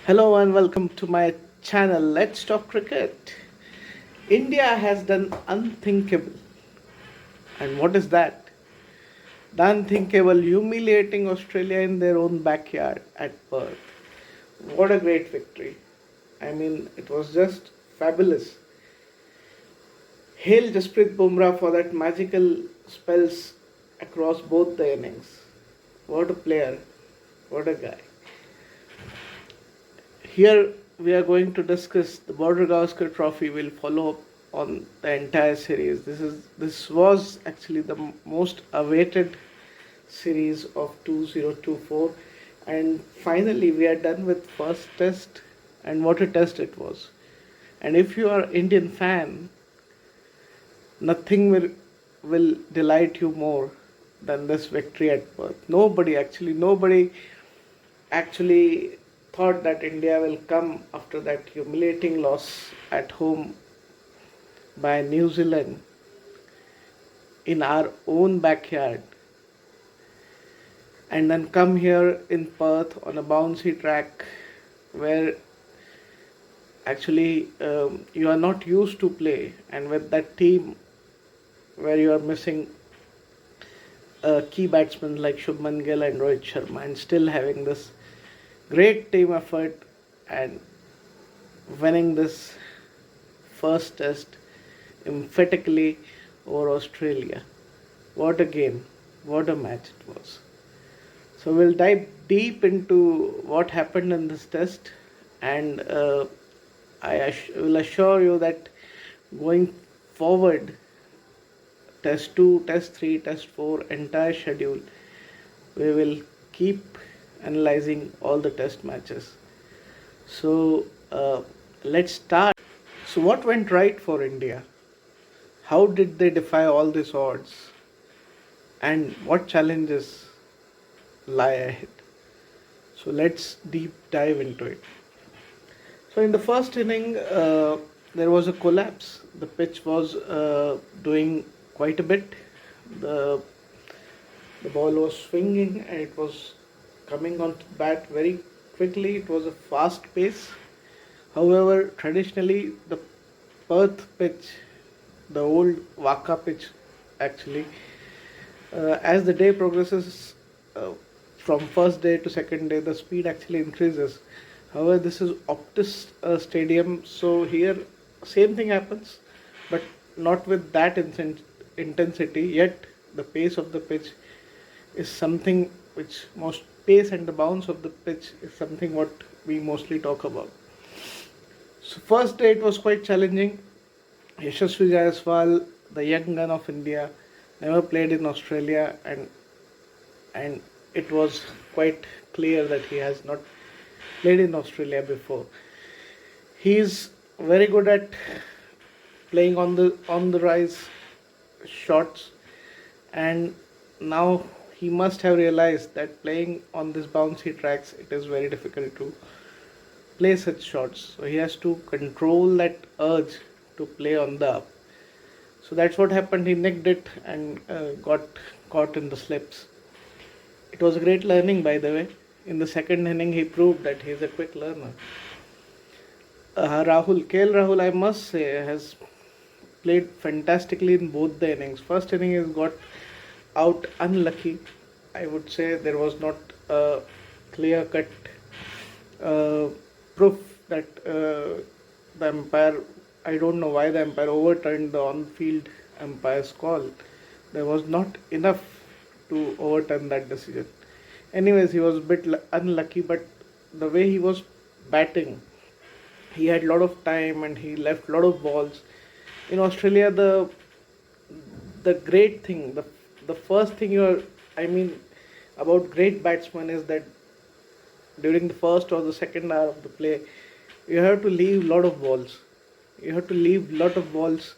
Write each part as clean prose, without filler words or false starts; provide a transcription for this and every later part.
Hello and welcome to my channel. Let's talk cricket. India has done unthinkable. And what is that? The unthinkable, humiliating Australia in their own backyard at Perth. What a great victory. I mean, it was just fabulous. Hail Jasprit Bumrah for that magical spells across both the innings. What a player. What a guy. Here we are going to discuss the Border-Gavaskar Trophy. Will follow up on the entire series. This was actually the most awaited series of 2024, and finally we are done with first test, and what a test it was. And if you are Indian fan, nothing will delight you more than this victory at Perth. Nobody actually thought that India will come after that humiliating loss at home by New Zealand in our own backyard, and then come here in Perth on a bouncy track where actually you are not used to play, and with that team where you are missing key batsmen like Shubman Gill and Rohit Sharma, and still having this great team effort and winning this first test emphatically over Australia. What a game, what a match it was. So we'll dive deep into what happened in this test, and will assure you that going forward, test 2, test 3, test 4, entire schedule, we will keep analyzing all the test matches. So let's start. So, what went right for India? How did they defy all these odds? And what challenges lie ahead? So, let's deep dive into it. So, in the first inning, there was a collapse. The pitch was doing quite a bit. The the ball was swinging and it was coming on to bat very quickly. It was a fast pace. However, traditionally, the Perth pitch, the old Waka pitch, actually, as the day progresses, from first day to second day, the speed actually increases. However, this is OPTUS stadium, so here same thing happens, but not with that intensity. Yet the pace of the pitch is something which most pace and the bounce of the pitch is something what we mostly talk about. So first day it was quite challenging. Yashasvi Jaiswal, the young gun of India, never played in Australia, and it was quite clear that he has not played in Australia before. He is very good at playing on the rise shots, and now he must have realized that playing on these bouncy tracks, it is very difficult to play such shots. So he has to control that urge to play on the up. So that's what happened. He nicked it and got caught in the slips. It was a great learning, by the way. In the second inning, he proved that he is a quick learner. KL Rahul, I must say, has played fantastically in both the innings. First inning, he got out unlucky. I would say there was not a clear cut proof that the umpire, I don't know why the umpire overturned the on field umpire's call. There was not enough to overturn that decision. Anyways, he was a bit unlucky, but the way he was batting, he had a lot of time and he left a lot of balls. In Australia, the great thing, the first thing about great batsmen is that during the first or the second hour of the play, you have to leave a lot of balls. You have to leave a lot of balls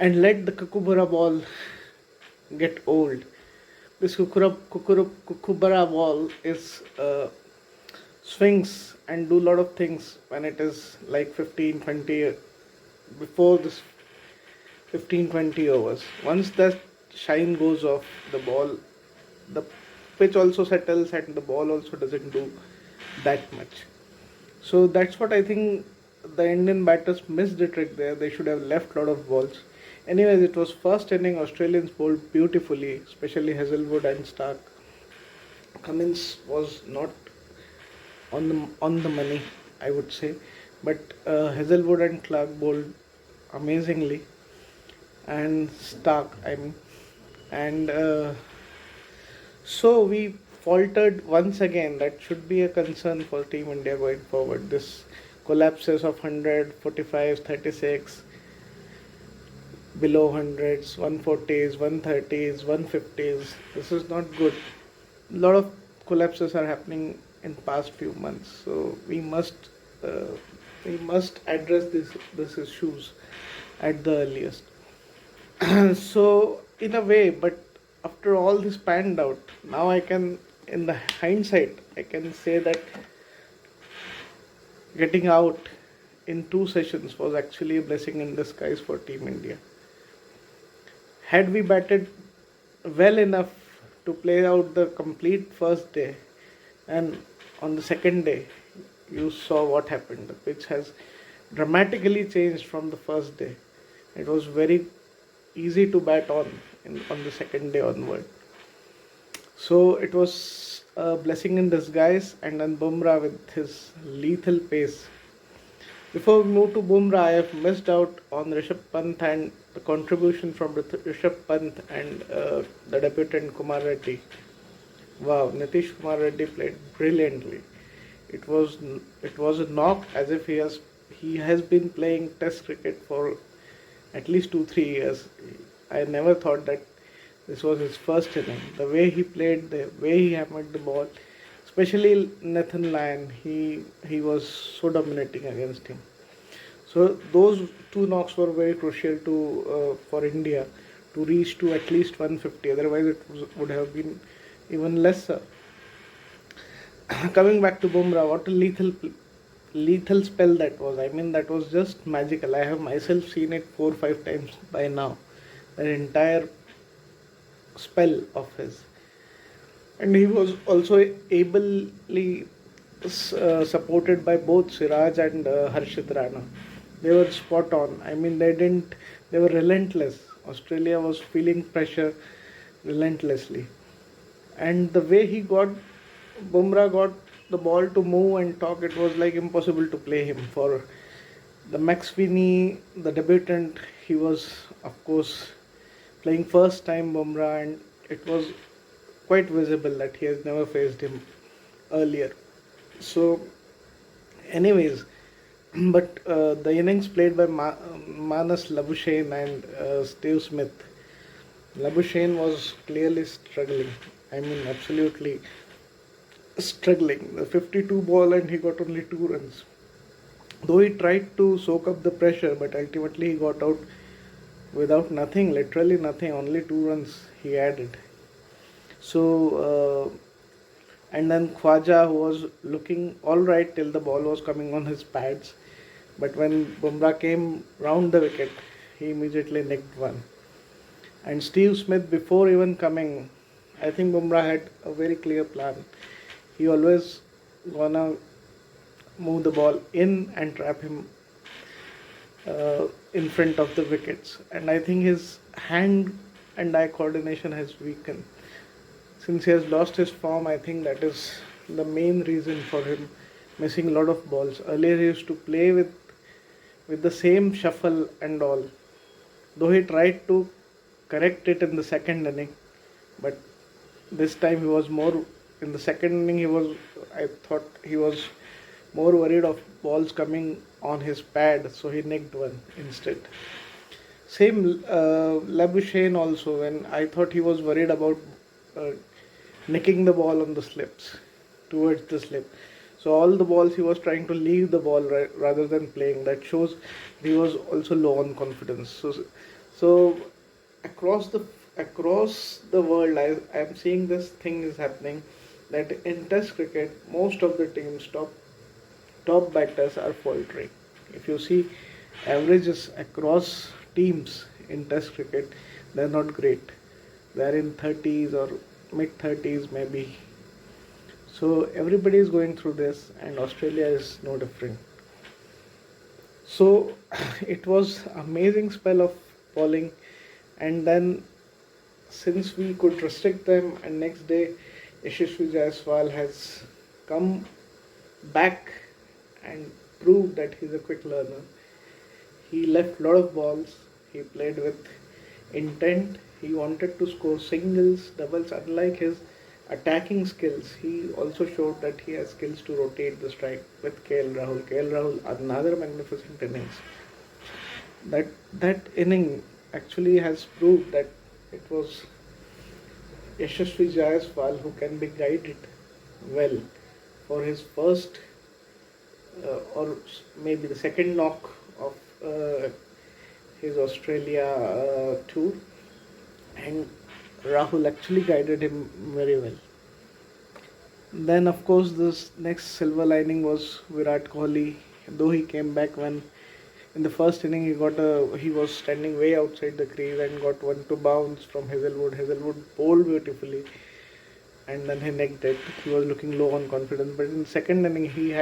and let the Kukubara ball get old. This Kukubara ball is swings and do a lot of things when it is like 15-20 before this 15-20 overs. Once the shine goes off the ball, the pitch also settles and the ball also doesn't do that much. So that's what I think the Indian batters missed the trick there. They should have left a lot of balls. Anyways, it was first inning. Australians bowled beautifully, especially Hazelwood and Stark. Cummins was not on the money, I would say, but Hazelwood and Clark bowled amazingly, and Stark, I mean, and so we faltered once again. That should be a concern for Team India going forward. This collapses of 100, 45, 36, below hundreds, 140s, 130s, 150s. This is not good. A lot of collapses are happening in past few months. So uh, we must address this issues at the earliest. So in a way, but after all this panned out, now I can, in the hindsight, I can say that getting out in 2 sessions was actually a blessing in disguise for Team India. Had we batted well enough to play out the complete first day, and on the second day, you saw what happened. The pitch has dramatically changed from the first day. It was very easy to bat on the second day onward. So it was a blessing in disguise, and then Bumrah with his lethal pace. Before we move to Bumrah, I have missed out on Rishabh Pant and the contribution from Rishabh Pant and the debutant Kumar Reddy. Wow, Nitish Kumar Reddy played brilliantly. It was it was a knock, as if he has been playing Test cricket for at least 2 3 years. I never thought that this was his first inning. The way he played, the way he hammered the ball, especially Nathan Lyon, he was so dominating against him. So those two knocks were very crucial to for India to reach to at least 150. Otherwise, would have been even lesser. Coming back to Bumrah, what a lethal spell that was. I mean, that was just magical. I have myself seen it 4 5 times by now. That entire spell of his, and he was also ably supported by both Siraj and Harshit Rana. They were spot on. I mean, they didn't. They were relentless. Australia was feeling pressure relentlessly, and the way Bumrah got the ball to move and talk, it was like impossible to play him. For the Max Finney, the debutant, he was of course playing first time Bumrah, and it was quite visible that he has never faced him earlier. So, anyways, but the innings played by Manas Labuschagne and Steve Smith. Labuschagne was clearly struggling. I mean, absolutely struggling. The 52 ball and he got only 2 runs. Though he tried to soak up the pressure, but ultimately he got out without nothing, literally nothing, only 2 runs he added. So, and then Khwaja, who was looking alright till the ball was coming on his pads, but when Bumrah came round the wicket, he immediately nicked one. And Steve Smith, before even coming, I think Bumrah had a very clear plan. He always gonna move the ball in and trap him in front of the wickets. And I think his hand and eye coordination has weakened. Since he has lost his form, I think that is the main reason for him missing a lot of balls. Earlier he used to play with the same shuffle and all. Though he tried to correct it in the second inning, but this time he was more in the second inning. I thought he was more worried of balls coming on his pad, so he nicked one instead. Same Labuschagne also, when I thought he was worried about uh, nicking the ball on the slips, towards the slip. So all the balls he was trying to leave the ball rather than playing. That shows he was also low on confidence. So across the world, I am seeing this thing is happening, that in Test cricket most of the teams top batters are faltering. If you see averages across teams in Test cricket, they're not great. They're in 30s or mid 30s maybe. So everybody is going through this, and Australia is no different. So it was amazing spell of bowling, and then since we could restrict them, and next day Yashasvi Jaiswal has come back and proved that he's a quick learner. He left a lot of balls. He played with intent. He wanted to score singles, doubles. Unlike his attacking skills, he also showed that he has skills to rotate the strike with KL Rahul. KL Rahul, another magnificent innings. That inning actually has proved that it was Yashasvi Jaiswal who can be guided well for his first or maybe the second knock of his Australia tour, and Rahul actually guided him very well. Then, of course, this next silver lining was Virat Kohli. Though he came back when in the first inning he was standing way outside the crease and got one to bounce from Hazelwood. Hazelwood bowled beautifully, and then he necked it. He was looking low on confidence, but in second inning he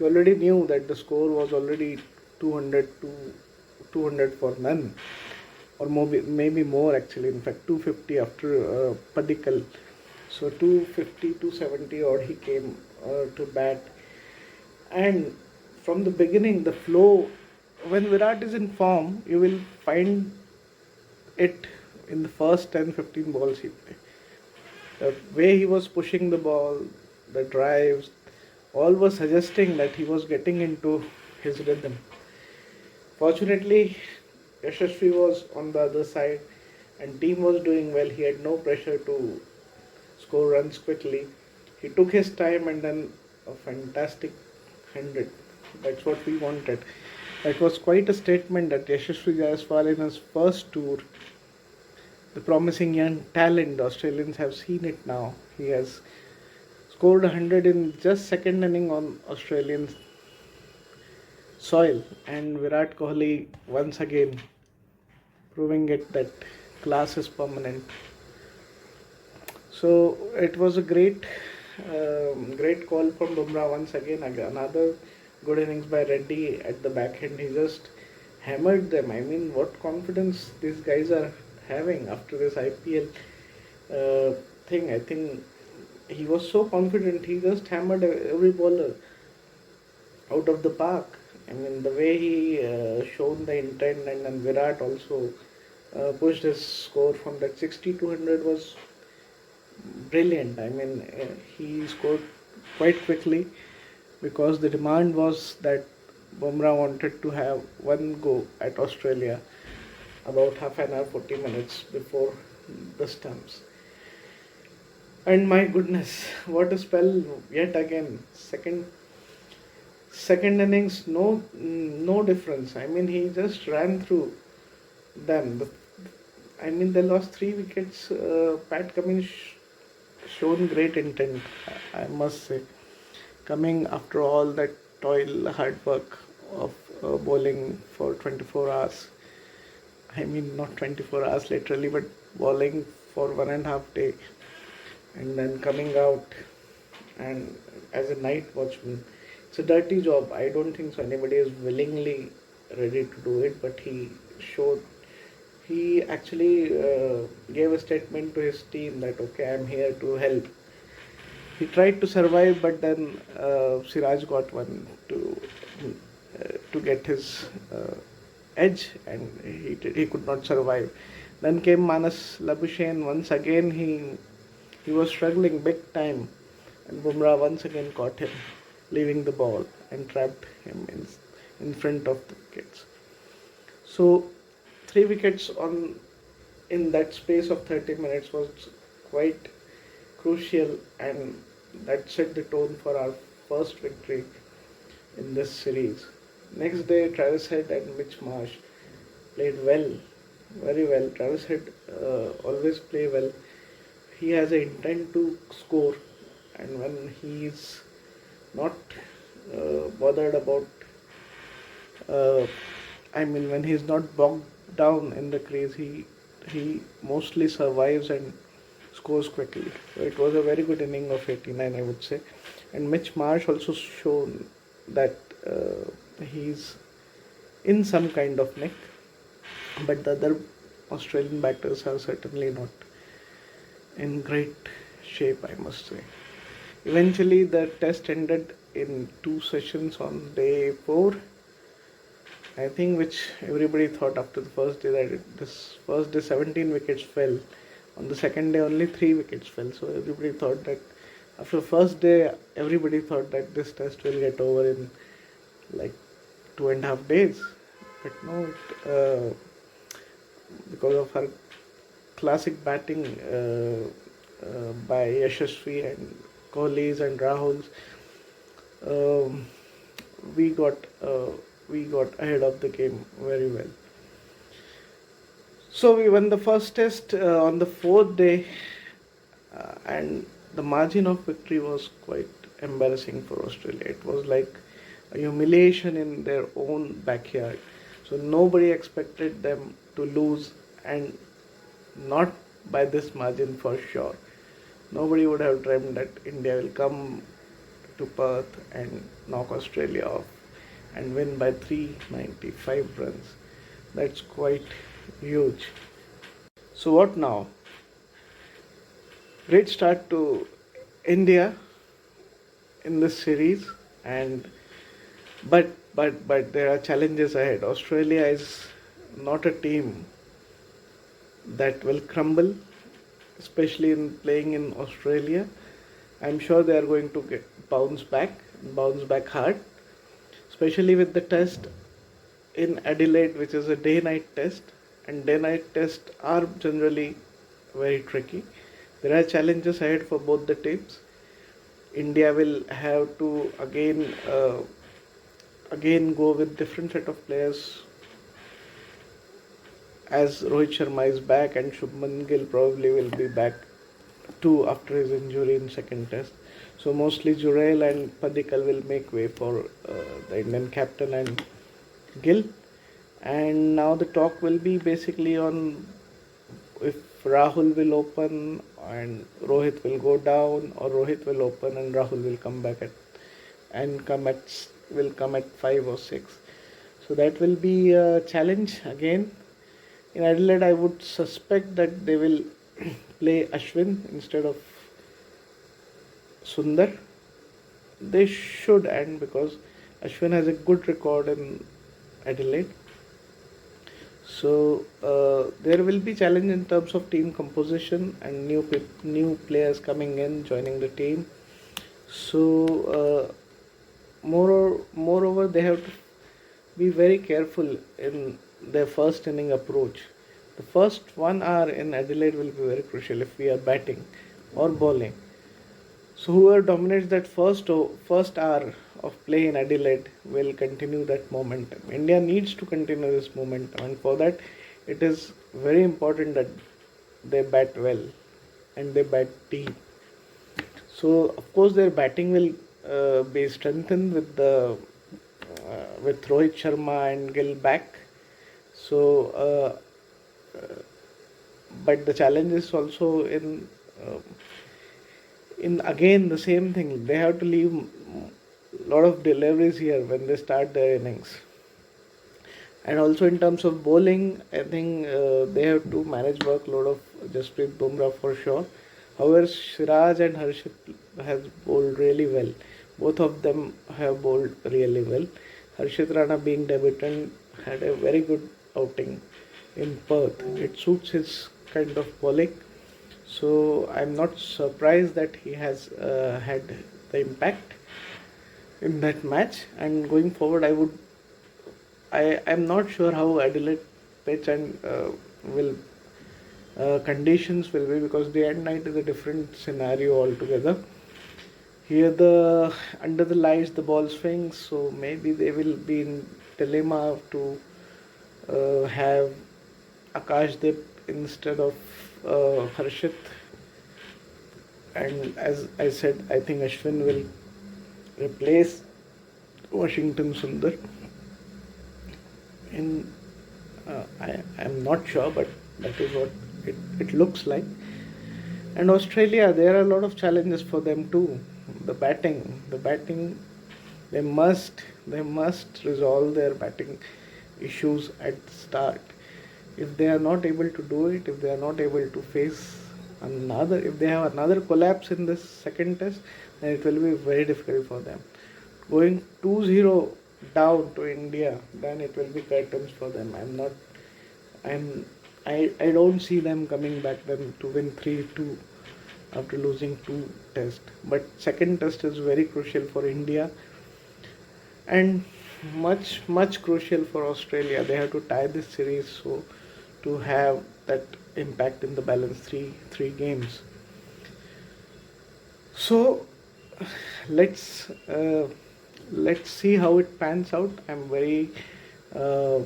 already knew that the score was already 200 to 200 for none, or maybe more actually. In fact, 250 after Padikkal. So 250, 270 odd he came to bat, and from the beginning the flow. When Virat is in form, you will find it in the first 10-15 balls he played. The way he was pushing the ball, the drives, all was suggesting that he was getting into his rhythm. Fortunately, Yashasvi was on the other side and team was doing well. He had no pressure to score runs quickly. He took his time and then a fantastic 100. That's what we wanted. That was quite a statement that Yashasvi Jaiswal in his first tour, the promising young talent, the Australians have seen it now. He has scored 100 in just second inning on Australian soil, and Virat Kohli once again proving it that class is permanent. So it was a great call from Bumrah once again. Another good innings by Reddy at the back end. He just hammered them. I mean, what confidence these guys are having after this IPL thing. I think he was so confident. He just hammered every bowler out of the park. I mean, the way he shown the intent, and then Virat also pushed his score from that 60 to 100 was brilliant. I mean, he scored quite quickly because the demand was that Bumrah wanted to have one go at Australia about half an hour, 40 minutes before the stumps. And my goodness, what a spell yet again. Second innings, no difference. I mean, he just ran through them. I mean, they lost 3 wickets. Pat Cummins shown great intent, I must say. Coming after all that toil, hard work of bowling for 24 hours. I mean, not 24 hours literally, but bowling for 1.5 days. And then coming out and as a night watchman. It's a dirty job. I don't think so anybody is willingly ready to do it, but he actually gave a statement to his team that okay, I'm here to help. He tried to survive, but then Siraj got one to get his edge, and he could not survive. Then came Manas Labuschagne. Once again he was struggling big time, and Bumrah once again caught him leaving the ball and trapped him in front of the wickets. So 3 wickets in that space of 30 minutes was quite crucial, and that set the tone for our first victory in this series. Next day, Travis Head and Mitch Marsh played well, very well. Travis Head always play well. He has an intent to score, and when he's not bothered about, when he's not bogged down in the crease, he mostly survives and scores quickly. So it was a very good inning of 89, I would say. And Mitch Marsh also shown that he's in some kind of nick, but the other Australian batters are certainly not in great shape, I must say. Eventually, the test ended in 2 sessions on day 4. I think which everybody thought after the first day that this first day 17 wickets fell. On the second day only 3 wickets fell. So everybody thought that after the first day everybody thought that this test will get over in like 2.5 days. But no, because of her classic batting by Yashasvi and Kohli's and Rahul's, um, we got we got ahead of the game very well. So we won the first test on the 4th day, and the margin of victory was quite embarrassing for Australia. It was like a humiliation in their own backyard. So nobody expected them to lose, and not by this margin for sure. Nobody would have dreamed that India will come to Perth and knock Australia off and win by 395 runs. That's quite huge. So what now? Great start to India in this series, and but there are challenges ahead. Australia is not a team that will crumble, especially in playing in Australia. I'm sure they are going to bounce back hard, especially with the test in Adelaide, which is a day-night test, and day-night tests are generally very tricky. There are challenges ahead for both the teams. India will have to again go with different set of players, as Rohit Sharma is back and Shubman Gill probably will be back too after his injury in second test. So mostly Jurel and Padikkal will make way for the Indian captain and Gill. And now the talk will be basically on if Rahul will open and Rohit will go down, or Rohit will open and Rahul will come back will come at 5 or 6. So that will be a challenge again. In Adelaide, I would suspect that they will play Ashwin instead of Sundar. They should, and because Ashwin has a good record in Adelaide. So there will be challenge in terms of team composition and new players coming in, joining the team. So moreover, they have to be very careful in their first inning approach. The first 1 hour in Adelaide will be very crucial if we are batting or bowling. So whoever dominates that first hour of play in Adelaide will continue that momentum. India needs to continue this momentum, and for that it is very important that they bat well and they bat deep. So of course their batting will be strengthened with Rohit Sharma and Gill back. So but the challenge is also in again the same thing. They have to leave a lot of deliveries here when they start their innings. And also in terms of bowling, I think they have to manage workload of Jasprit, Bumrah for sure. However, Siraj and Harshit has bowled really well. Both of them have bowled really well. Harshit Rana, being debutant, had a very good outing in Perth. It suits his kind of bowling. So I'm not surprised that he has had the impact in that match. And going forward, I'm not sure how Adelaide pitch and will conditions will be, because day and night is a different scenario altogether. Here under the lights the ball swings, so maybe they will be in dilemma to have Akashdeep instead of Harshit. And as I said, I think Ashwin will replace Washington Sundar. I am not sure, but that is what it looks like. And Australia, there are a lot of challenges for them too. The batting, they must resolve their batting issues at the start. If they are not able to do it, if they are not able to face if they have another collapse in this second test, then it will be very difficult for them. Going 2-0 down to India, then it will be curtains for them. I'm I don't see them coming back then to win 3-2 after losing two tests. But second test is very crucial for India and much crucial for Australia. They have to tie this series so to have that impact in the balance three games. So let's let's see how it pans out. Uh,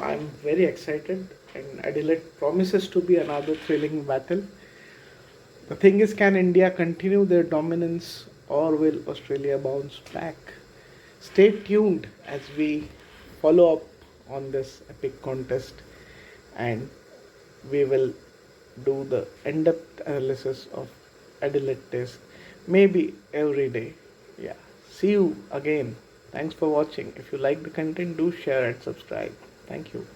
I'm very excited, and Adelaide promises to be another thrilling battle. The thing is, can India continue their dominance or will Australia bounce back? Stay tuned as we follow up on this epic contest, and we will do the in depth analysis of Adelaide Test maybe every day. Yeah. See you again. Thanks for watching. If you like the content, do share and subscribe. Thank you.